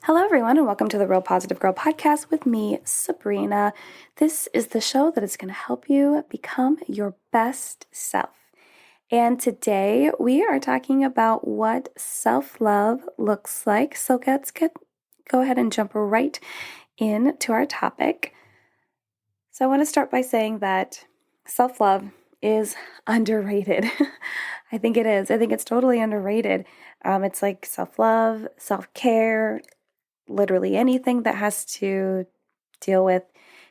Hello, everyone, and welcome to the Real Positive Girl podcast with me, Sabrina. This is the show that is going to help you become your best self. And today we are talking about what self-love looks like. So let's go ahead and jump right into our topic. So I want to start by saying that self-love is underrated. I think it is. I think it's totally underrated. It's like self-love, self-care, literally anything that has to deal with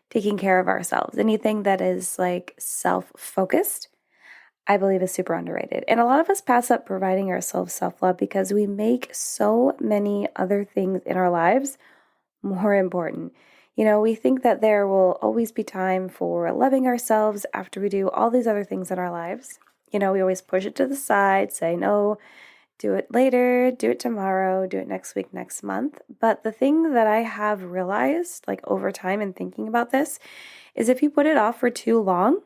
taking care of ourselves, anything that is like self-focused, I believe is super underrated. And a lot of us pass up providing ourselves self-love because we make so many other things in our lives more important. We think that there will always be time for loving ourselves after we do all these other things in our lives. We always push it to the side, say, no, do it later, do it tomorrow, do it next week, next month. But the thing that I have realized, like over time and thinking about this, is if you put it off for too long,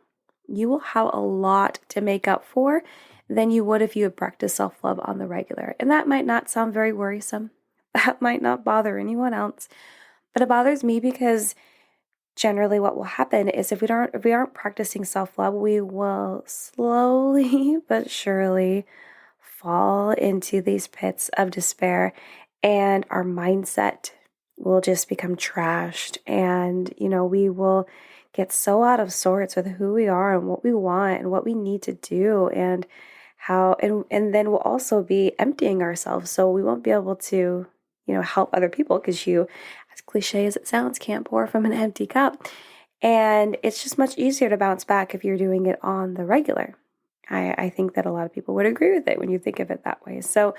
you will have a lot to make up for than you would if you had practiced self-love on the regular. And that might not sound very worrisome. That might not bother anyone else. But it bothers me because generally what will happen is if we aren't practicing self-love, we will slowly but surely fall into these pits of despair, and our mindset will just become trashed, and we will get so out of sorts with who we are and what we want and what we need to do, and how and then we'll also be emptying ourselves, so we won't be able to help other people, because you, as cliche as it sounds, can't pour from an empty cup. And it's just much easier to bounce back if you're doing it on the regular. I think that a lot of people would agree with it when you think of it that way. So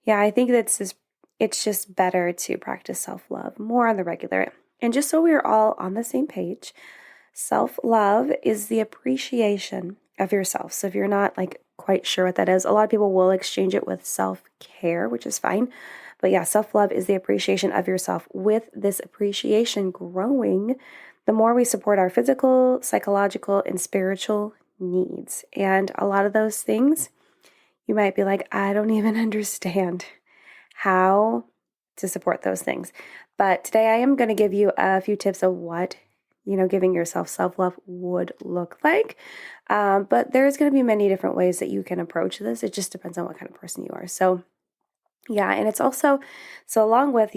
yeah, I think it's just better to practice self-love more on the regular. And just so we're all on the same page, self-love is the appreciation of yourself. So if you're not quite sure what that is, a lot of people will exchange it with self-care, which is fine. But yeah, self-love is the appreciation of yourself. With this appreciation growing, the more we support our physical, psychological, and spiritual needs. And a lot of those things, you might be like, I don't even understand how to support those things. But today I am going to give you a few tips of what, giving yourself self-love would look like. But there's going to be many different ways that you can approach this. It just depends on what kind of person you are. So yeah, and it's also, so along with,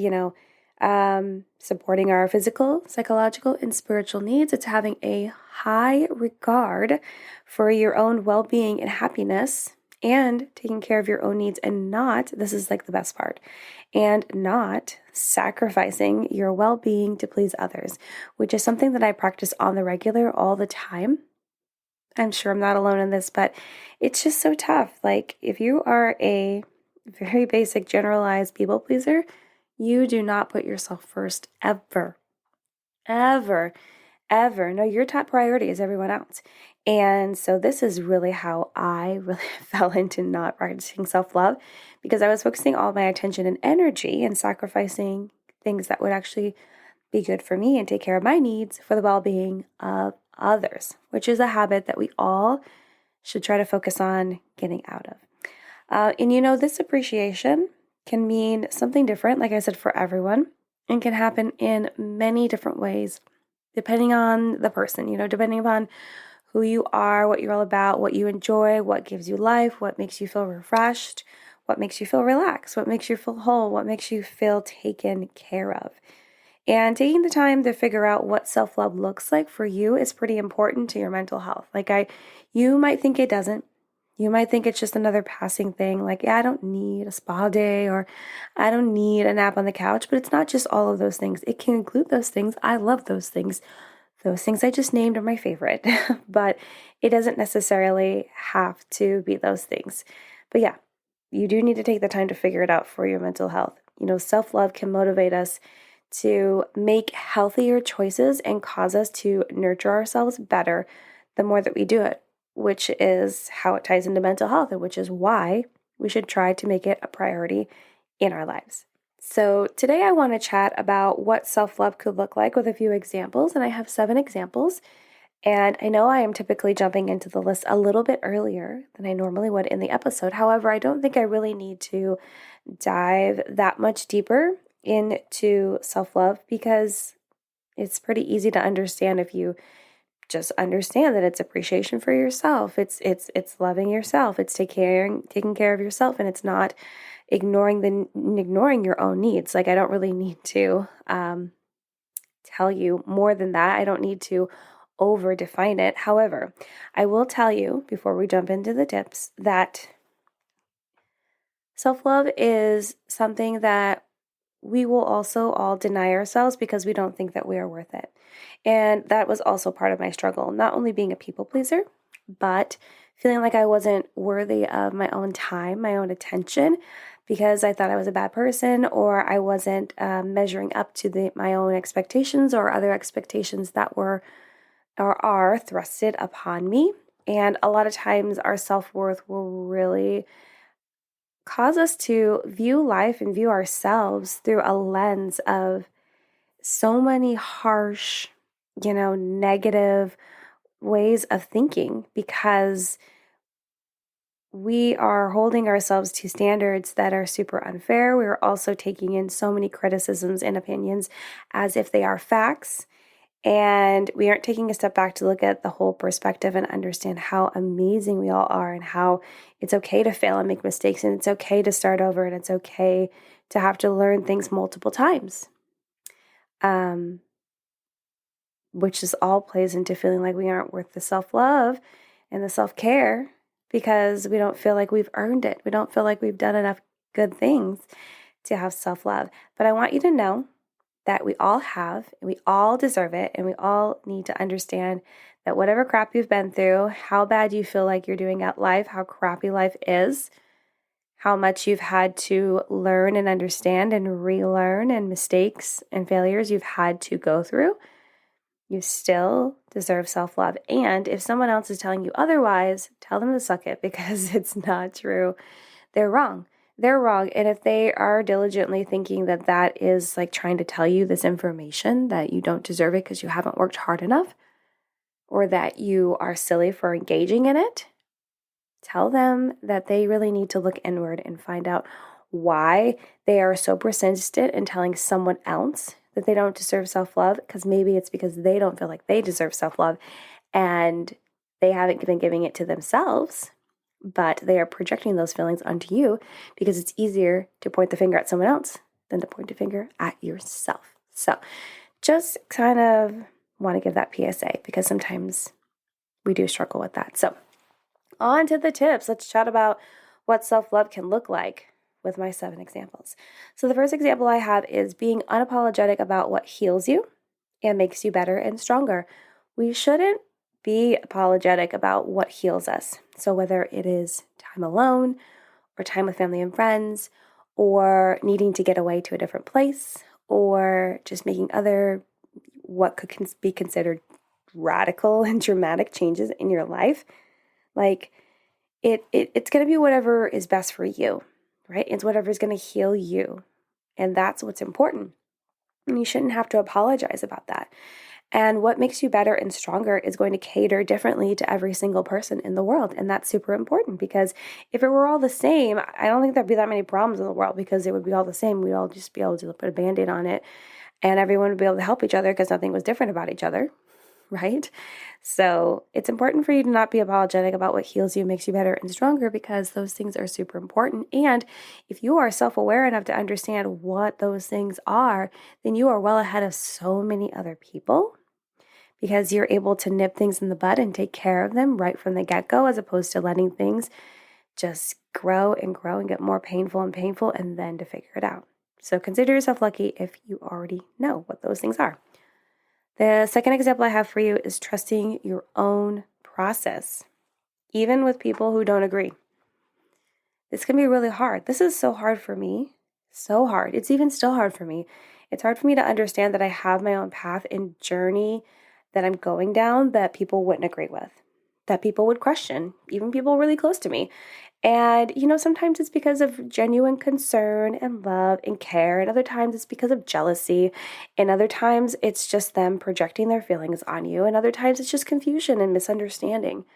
supporting our physical, psychological, and spiritual needs, it's having a high regard for your own well-being and happiness, and taking care of your own needs, and not, this is the best part, and not sacrificing your well-being to please others, which is something that I practice on the regular all the time. I'm sure I'm not alone in this, but it's just so tough. If you are a very basic, generalized people pleaser, you do not put yourself first ever, ever, ever. No, your top priority is everyone else. And so this is really how I really fell into not practicing self-love, because I was focusing all my attention and energy and sacrificing things that would actually be good for me and take care of my needs for the well-being of others, which is a habit that we all should try to focus on getting out of. And this appreciation can mean something different, like I said, for everyone, and can happen in many different ways, depending on the person, depending upon who you are, what you're all about, what you enjoy, what gives you life, what makes you feel refreshed, what makes you feel relaxed, what makes you feel whole, what makes you feel taken care of. And taking the time to figure out what self-love looks like for you is pretty important to your mental health. You might think it doesn't. You might think it's just another passing thing, I don't need a spa day, or I don't need a nap on the couch, but it's not just all of those things. It can include those things. I love those things. Those things I just named are my favorite, but it doesn't necessarily have to be those things. But yeah, you do need to take the time to figure it out for your mental health. Self-love can motivate us to make healthier choices and cause us to nurture ourselves better the more that we do it, which is how it ties into mental health, and which is why we should try to make it a priority in our lives. So today I want to chat about what self-love could look like with a few examples, and I have 7 examples. And I know I am typically jumping into the list a little bit earlier than I normally would in the episode. However, I don't think I really need to dive that much deeper into self-love because it's pretty easy to understand if you just understand that it's appreciation for yourself. It's loving yourself. It's taking care of yourself, and it's not ignoring your own needs. Like, I don't really need to tell you more than that. I don't need to over define it. However, I will tell you before we jump into the tips that self-love is something that we will also all deny ourselves because we don't think that we are worth it. And that was also part of my struggle, not only being a people pleaser, but feeling like I wasn't worthy of my own time, my own attention, because I thought I was a bad person, or I wasn't measuring up to my own expectations or other expectations that were or are thrusted upon me. And a lot of times our self-worth will really cause us to view life and view ourselves through a lens of so many harsh, negative ways of thinking, because we are holding ourselves to standards that are super unfair. We are also taking in so many criticisms and opinions as if they are facts. And we aren't taking a step back to look at the whole perspective and understand how amazing we all are, and how it's okay to fail and make mistakes, and it's okay to start over, and it's okay to have to learn things multiple times. Which is all plays into feeling like we aren't worth the self-love and the self-care because we don't feel like we've earned it. We don't feel like we've done enough good things to have self-love. But I want you to know that we all have, and we all deserve it, and we all need to understand that whatever crap you've been through, how bad you feel like you're doing at life, how crappy life is, how much you've had to learn and understand and relearn, and mistakes and failures you've had to go through, you still deserve self-love. And if someone else is telling you otherwise, tell them to suck it, because it's not true. They're wrong. They're wrong. And if they are diligently thinking that that is like trying to tell you this information, that you don't deserve it because you haven't worked hard enough, or that you are silly for engaging in it, tell them that they really need to look inward and find out why they are so persistent in telling someone else that they don't deserve self-love, because maybe it's because they don't feel like they deserve self-love and they haven't been giving it to themselves, but they are projecting those feelings onto you because it's easier to point the finger at someone else than to point a finger at yourself. So just kind of want to give that PSA, because sometimes we do struggle with that. So on to the tips. Let's chat about what self-love can look like with my 7 examples. So the first example I have is being unapologetic about what heals you and makes you better and stronger. We shouldn't be apologetic about what heals us. So whether it is time alone, or time with family and friends, or needing to get away to a different place, or just making other what could be considered radical and dramatic changes in your life, like it's going to be whatever is best for you, right? It's whatever is going to heal you. And that's what's important. And you shouldn't have to apologize about that. And what makes you better and stronger is going to cater differently to every single person in the world. And that's super important, because if it were all the same, I don't think there'd be that many problems in the world, because it would be all the same. We'd all just be able to put a Band-Aid on it, and everyone would be able to help each other because nothing was different about each other, right? So it's important for you to not be apologetic about what heals you, makes you better and stronger, because those things are super important. And if you are self-aware enough to understand what those things are, then you are well ahead of so many other people, because you're able to nip things in the bud and take care of them right from the get-go, as opposed to letting things just grow and get more painful and then to figure it out. So consider yourself lucky if you already know what those things are. The second example I have for you is trusting your own process, even with people who don't agree. This can be really hard. This is so hard for me. So hard. It's even still hard for me. It's hard for me to understand that I have my own path and journey that I'm going down that people wouldn't agree with, that people would question, even people really close to me. And, sometimes it's because of genuine concern and love and care. And other times it's because of jealousy. And other times it's just them projecting their feelings on you. And other times it's just confusion and misunderstanding.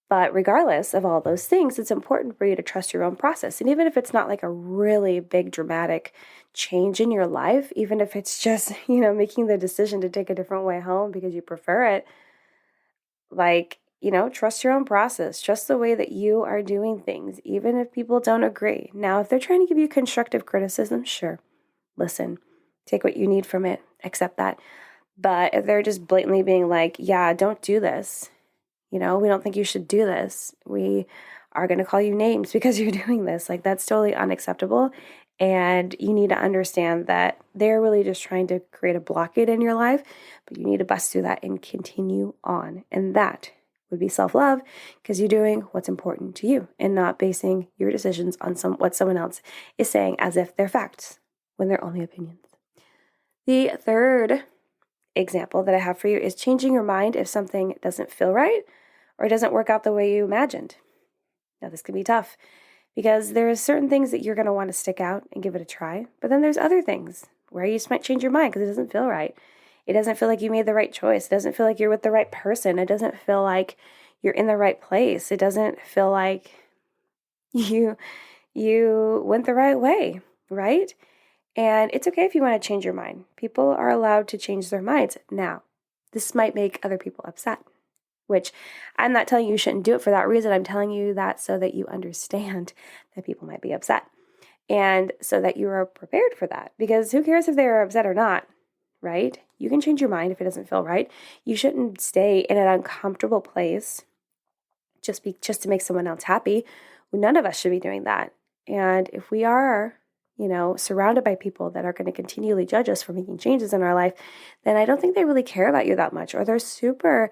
But regardless of all those things, it's important for you to trust your own process. And even if it's not like a really big dramatic change in your life, even if it's just, making the decision to take a different way home because you prefer it, trust your own process, trust the way that you are doing things, even if people don't agree. Now, if they're trying to give you constructive criticism, sure, listen, take what you need from it, accept that. But if they're just blatantly being like, yeah, don't do this, we don't think you should do this, we are going to call you names because you're doing this, that's totally unacceptable. And you need to understand that they're really just trying to create a blockade in your life, but you need to bust through that and continue on. And that would be self-love, because you're doing what's important to you and not basing your decisions on what someone else is saying as if they're facts when they're only opinions. The third example that I have for you is changing your mind if something doesn't feel right or doesn't work out the way you imagined. Now, this can be tough because there are certain things that you're going to want to stick out and give it a try, but then there's other things where you just might change your mind because it doesn't feel right. It doesn't feel like you made the right choice. It doesn't feel like you're with the right person. It doesn't feel like you're in the right place. It doesn't feel like you went the right way, right? And it's okay if you want to change your mind. People are allowed to change their minds. Now, this might make other people upset, which I'm not telling you shouldn't do it for that reason. I'm telling you that so that you understand that people might be upset and so that you are prepared for that. Because who cares if they're upset or not, right? You can change your mind if it doesn't feel right. You shouldn't stay in an uncomfortable place just to make someone else happy. None of us should be doing that. And if we are surrounded by people that are going to continually judge us for making changes in our life, then I don't think they really care about you that much, or they're super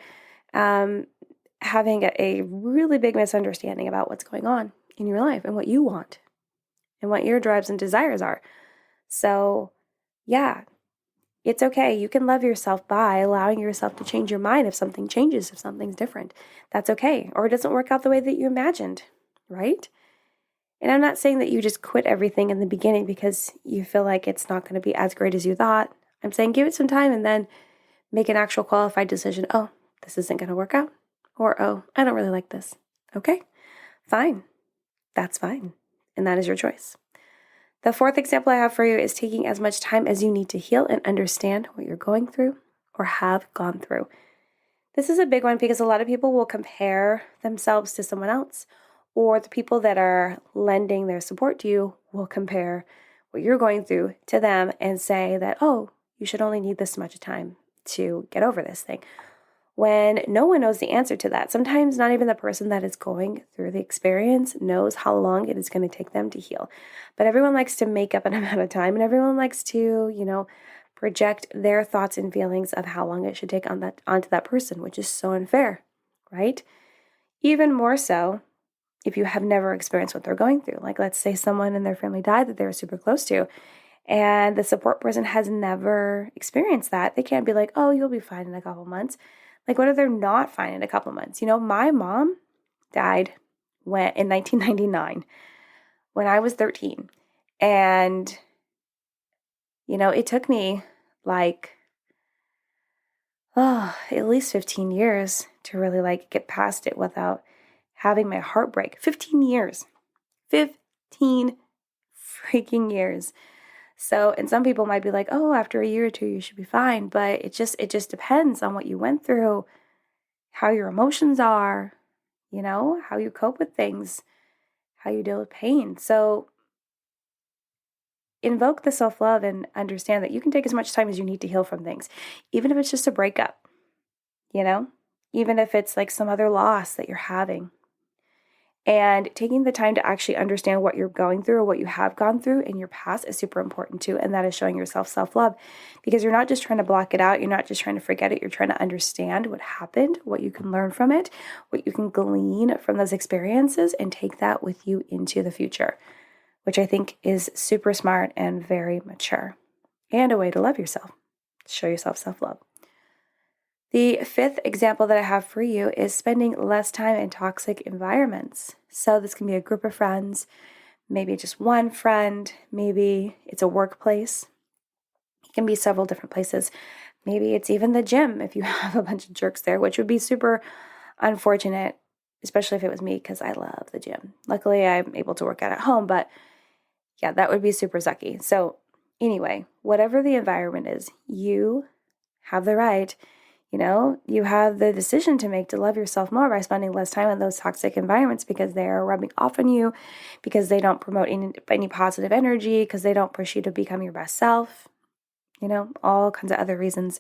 having a really big misunderstanding about what's going on in your life and what you want and what your drives and desires are. So, yeah, it's okay. You can love yourself by allowing yourself to change your mind if something changes, if something's different. That's okay. Or it doesn't work out the way that you imagined, right? And I'm not saying that you just quit everything in the beginning because you feel like it's not going to be as great as you thought. I'm saying give it some time and then make an actual qualified decision. Oh, this isn't going to work out. Or, oh, I don't really like this. Okay, fine. That's fine. And that is your choice. The fourth example I have for you is taking as much time as you need to heal and understand what you're going through or have gone through. This is a big one because a lot of people will compare themselves to someone else, or the people that are lending their support to you will compare what you're going through to them and say that, oh, you should only need this much time to get over this thing. When no one knows the answer to that. Sometimes not even the person that is going through the experience knows how long it is going to take them to heal. But everyone likes to make up an amount of time, and everyone likes to, project their thoughts and feelings of how long it should take onto that person, which is so unfair, right? Even more so if you have never experienced what they're going through. Like, let's say someone in their family died that they were super close to, and the support person has never experienced that. They can't be like, oh, you'll be fine in a couple months. Like, what if they're not fine in a couple months? My mom died in 1999 when I was 13. And, it took me at least 15 years to really get past it without having my heart break. 15 years. 15 freaking years. So, and some people might be like, oh, after a year or two, you should be fine. But it just depends on what you went through, how your emotions are, how you cope with things, how you deal with pain. So invoke the self-love and understand that you can take as much time as you need to heal from things, even if it's just a breakup, even if it's like some other loss that you're having. And taking the time to actually understand what you're going through or what you have gone through in your past is super important too. And that is showing yourself self-love, because you're not just trying to block it out. You're not just trying to forget it. You're trying to understand what happened, what you can learn from it, what you can glean from those experiences, and take that with you into the future, which I think is super smart and very mature, and a way to love yourself, show yourself self-love. The fifth example that I have for you is spending less time in toxic environments. So this can be a group of friends, maybe just one friend, maybe it's a workplace. It can be several different places. Maybe it's even the gym if you have a bunch of jerks there, which would be super unfortunate, especially if it was me, because I love the gym. Luckily, I'm able to work out at home, but yeah, that would be super sucky. So anyway, whatever the environment is, you have the right, you have the decision to make to love yourself more by spending less time in those toxic environments because they are rubbing off on you, because they don't promote any positive energy, because they don't push you to become your best self, all kinds of other reasons.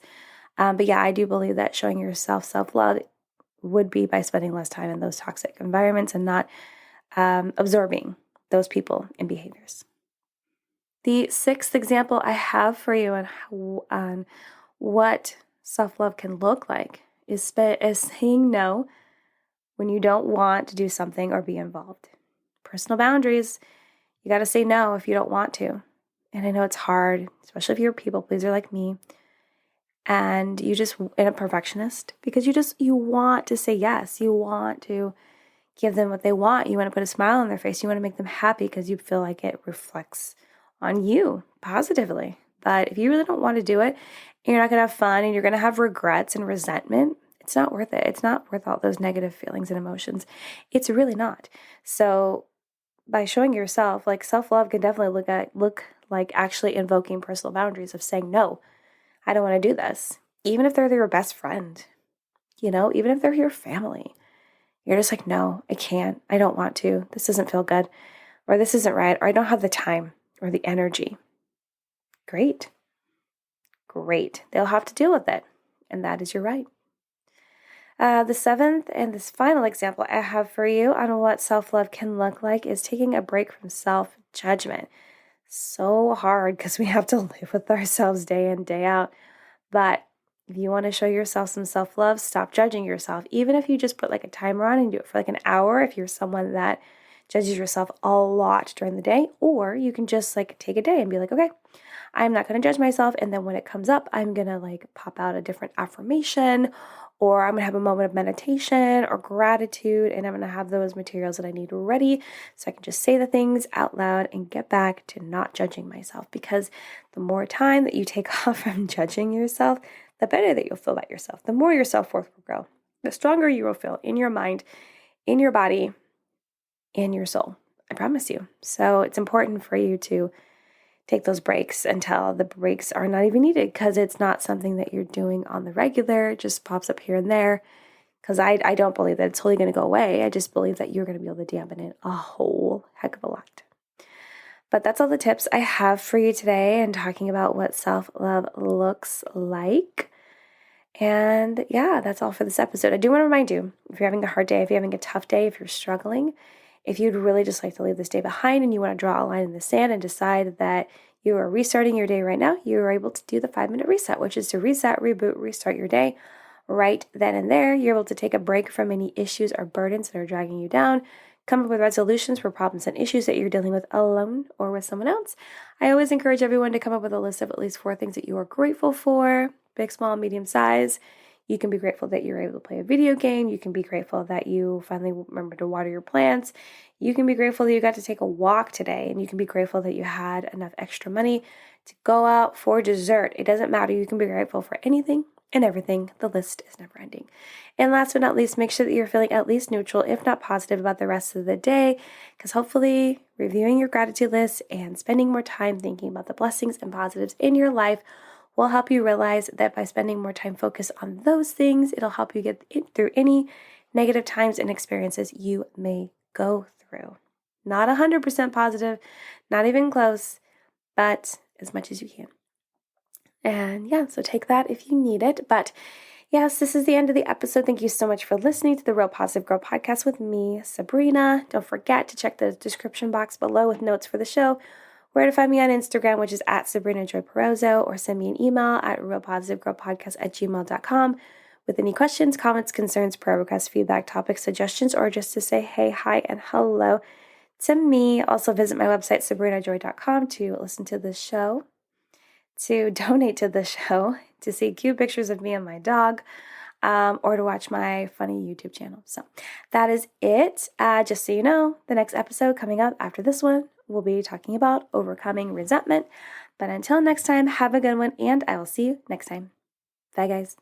But yeah, I do believe that showing yourself self-love would be by spending less time in those toxic environments and not absorbing those people and behaviors. The sixth example I have for you on what self-love can look like is saying no when you don't want to do something or be involved. Personal boundaries, you got to say no if you don't want to. And I know it's hard, especially if you're a people pleaser like me, and and a perfectionist, because you want to say yes. You want to give them what they want. You want to put a smile on their face. You want to make them happy because you feel like it reflects on you positively. But if you really don't want to do it, and you're not going to have fun, and you're going to have regrets and resentment, it's not worth it. It's not worth all those negative feelings and emotions. It's really not. So by showing yourself, like, self-love can definitely look like actually invoking personal boundaries of saying, no, I don't want to do this. Even if they're your best friend, even if they're your family, you're just like, no, I can't. I don't want to. This doesn't feel good, or this isn't right, or I don't have the time or the energy. Great. They'll have to deal with it. And that is your right. The seventh and this final example I have for you on what self-love can look like is taking a break from self-judgment. So hard because we have to live with ourselves day in, day out. But if you want to show yourself some self-love, stop judging yourself. Even if you just put like a timer on and do it for like an hour, if you're someone that judges yourself a lot during the day, or you can just like take a day and be like, okay, I'm not going to judge myself. And then when it comes up, I'm going to like pop out a different affirmation, or I'm going to have a moment of meditation or gratitude, and I'm going to have those materials that I need ready so I can just say the things out loud and get back to not judging myself. Because the more time that you take off from judging yourself, the better that you'll feel about yourself. The more your self-worth will grow. The stronger you will feel in your mind, in your body, in your soul. I promise you. So it's important for you to take those breaks until the breaks are not even needed, because it's not something that you're doing on the regular. It just pops up here and there, because I don't believe that it's totally going to go away. I just believe that you're going to be able to dampen it a whole heck of a lot. But that's all the tips I have for you today and talking about what self-love looks like. And yeah, that's all for this episode. I do want to remind you, if you're having a hard day, if you're having a tough day, if you're struggling, if you'd really just like to leave this day behind and you want to draw a line in the sand and decide that you are restarting your day right now, you are able to do the 5-minute reset, which is to reset, reboot, restart your day right then and there. You're able to take a break from any issues or burdens that are dragging you down, come up with resolutions for problems and issues that you're dealing with alone or with someone else. I always encourage everyone to come up with a list of at least 4 things that you are grateful for, big, small, medium size. You can be grateful that you're able to play a video game. You can be grateful that you finally remember to water your plants. You can be grateful that you got to take a walk today. And you can be grateful that you had enough extra money to go out for dessert. It doesn't matter. You can be grateful for anything and everything. The list is never ending. And last but not least, make sure that you're feeling at least neutral, if not positive, about the rest of the day. Because hopefully reviewing your gratitude list and spending more time thinking about the blessings and positives in your life will help you realize that by spending more time focused on those things, it'll help you get through any negative times and experiences you may go through. Not 100% positive, not even close, but as much as you can. And yeah, so take that if you need it. But yes, this is the end of the episode. Thank you so much for listening to the Real Positive Girl podcast with me, Sabrina. Don't forget to check the description box below with notes for the show, where to find me on Instagram, which is at Sabrina Joy Perozzo, or send me an email at realpositivegirlpodcast@gmail.com with any questions, comments, concerns, prayer requests, feedback, topic suggestions, or just to say hey, hi, and hello to me. Also visit my website, sabrinajoy.com, to listen to the show, to donate to the show, to see cute pictures of me and my dog, or to watch my funny YouTube channel. So that is it. Just so you know, the next episode coming up after this one, we'll be talking about overcoming resentment. But until next time, have a good one, and I will see you next time. Bye, guys.